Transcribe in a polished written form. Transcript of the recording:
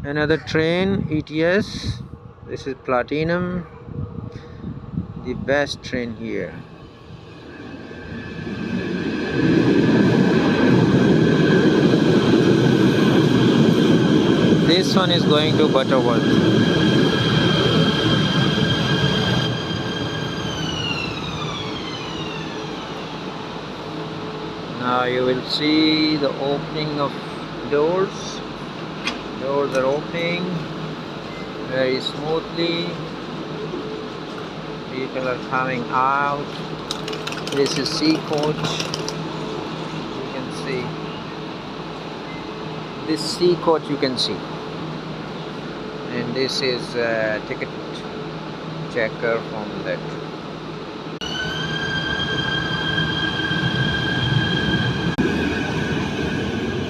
Another train, ETS. This is platinum, the best train here. This one is going to Butterworth. Now you will see the opening of doors. Doors are opening very smoothly. People are coming out. This is C coach. You can see. This C coach you can see. And this is ticket checker from that